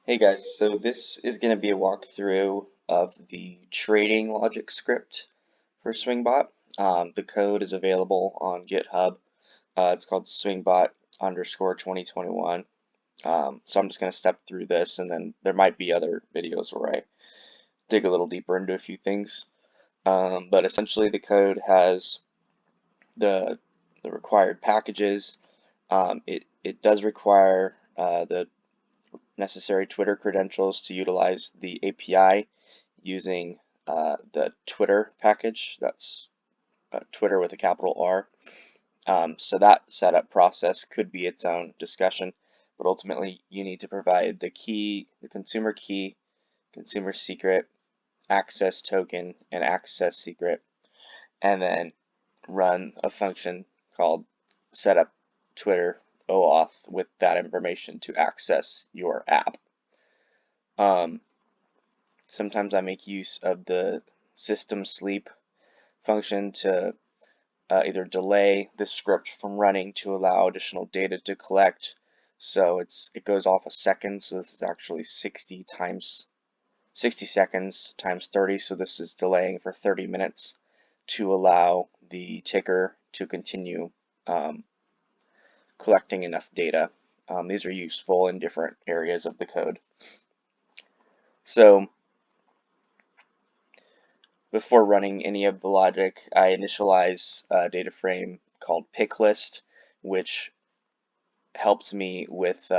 Hey guys, so this is going to be a walkthrough of the trading logic script for SwingBot. The code is available on GitHub. It's called SwingBot underscore 2021. So I'm just going to step through this, and then there might be other videos where I dig a little deeper into a few things. But essentially the code has the required packages. It does require the necessary Twitter credentials to utilize the API using the Twitter package. That's Twitter with a capital R. So that setup process could be its own discussion, but ultimately you need to provide the key, the consumer key, consumer secret, access token, and access secret, and then run a function called setup Twitter OAuth with that information to access your app. Sometimes I make use of the system sleep function to either delay the script from running to allow additional data to collect. So it goes off a second, so this is actually 60 seconds times 30, so this is delaying for 30 minutes to allow the ticker to continue collecting enough data. These are useful in different areas of the code. So before running any of the logic, I initialize a data frame called picklist, which helps me with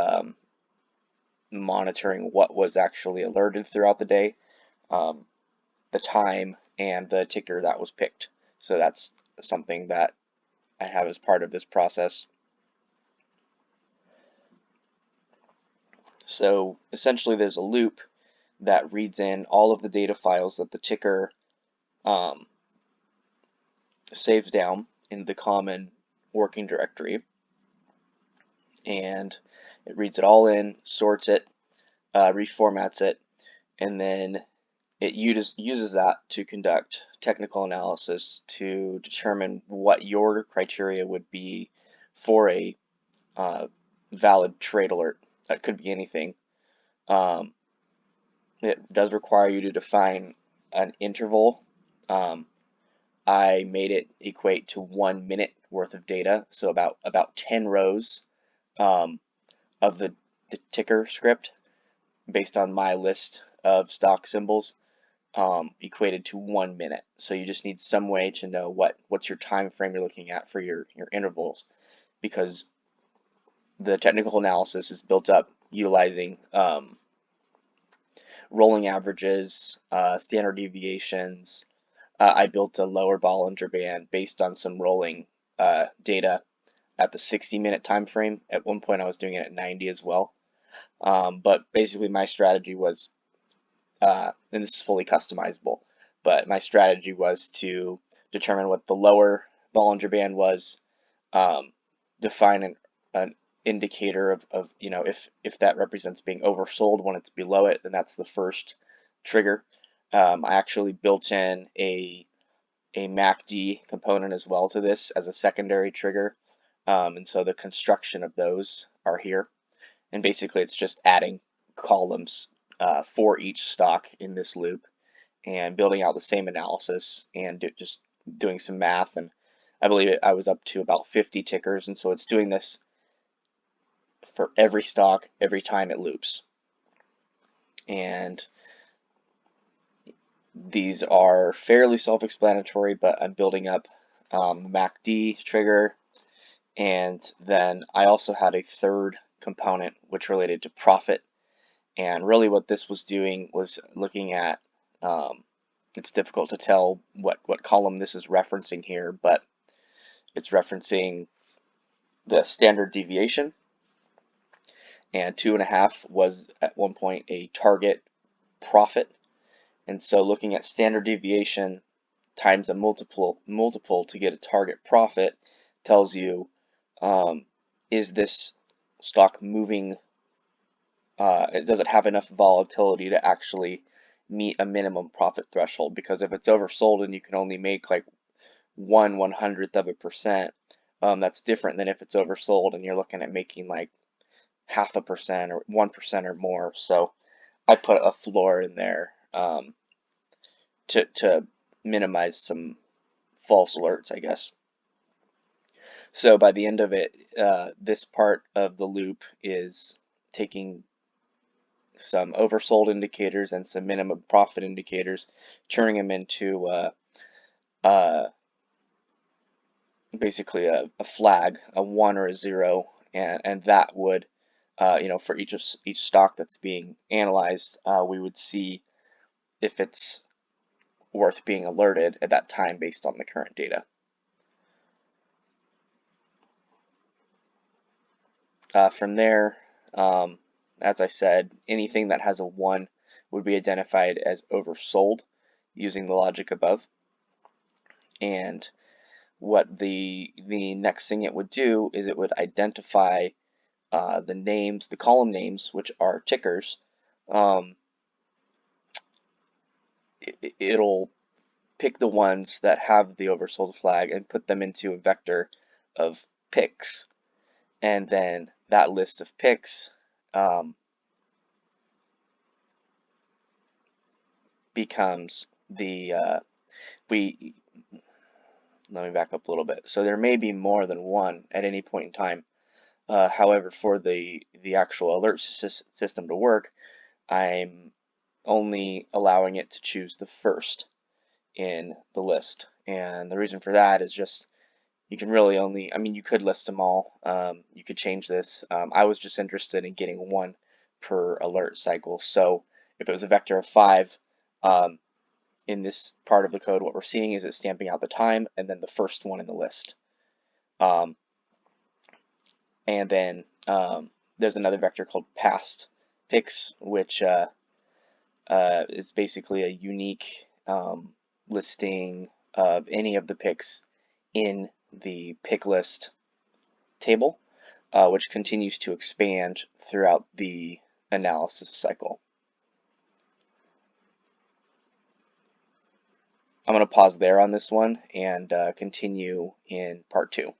monitoring what was actually alerted throughout the day, the time, and the ticker that was picked. So that's something that I have as part of this process. So essentially there's a loop that reads in all of the data files that the ticker saves down in the common working directory, and it reads it all in, sorts it, reformats it, and then it uses that to conduct technical analysis to determine what your criteria would be for a valid trade alert. That could be anything. It does require you to define an interval. I made it equate to 1 minute worth of data, so about 10 rows of the ticker script based on my list of stock symbols equated to 1 minute. So you just need some way to know what's your time frame you're looking at for your intervals, because the technical analysis is built up utilizing rolling averages, standard deviations. I built a lower Bollinger Band based on some rolling data at the 60-minute time frame. At one point I was doing it at 90 as well. But basically my strategy was, and this is fully customizable, but my strategy was to determine what the lower Bollinger Band was, define an indicator of if that represents being oversold when it's below it, then that's the first trigger. I actually built in a MACD component as well to this as a secondary trigger, and so the construction of those are here, and basically it's just adding columns for each stock in this loop and building out the same analysis and just doing some math. And I believe I was up to about 50 tickers, and so it's doing this for every stock every time it loops. And these are fairly self-explanatory, but I'm building up MACD trigger, and then I also had a third component which related to profit. And really what this was doing was looking at, it's difficult to tell what column this is referencing here, but it's referencing the standard deviation, and 2.5 was at one point a target profit. And so looking at standard deviation times a multiple to get a target profit tells you, is this stock moving, does it have enough volatility to actually meet a minimum profit threshold? Because if it's oversold and you can only make like 1/100th of a percent, that's different than if it's oversold and you're looking at making like 0.5% or 1% or more. So I put a floor in there to minimize some false alerts, I guess. So by the end of it, this part of the loop is taking some oversold indicators and some minimum profit indicators, turning them into uh, basically a flag, a 1 or a 0, and that would, for each stock that's being analyzed, we would see if it's worth being alerted at that time based on the current data. From there, as I said, anything that has a 1 would be identified as oversold using the logic above. And what the next thing it would do is it would identify the names, the column names, which are tickers. It'll pick the ones that have the oversold flag and put them into a vector of picks. And then that list of picks becomes the let me back up a little bit. So there may be more than one at any point in time. However, for the actual alert system to work, I'm only allowing it to choose the first in the list. And the reason for that is just you can really only, I mean, you could list them all. You could change this. I was just interested in getting one per alert cycle. So if it was a vector of 5, in this part of the code, what we're seeing is it's stamping out the time and then the first one in the list. And then there's another vector called past picks, which is basically a unique listing of any of the picks in the pick list table, which continues to expand throughout the analysis cycle. I'm going to pause there on this one and continue in part 2.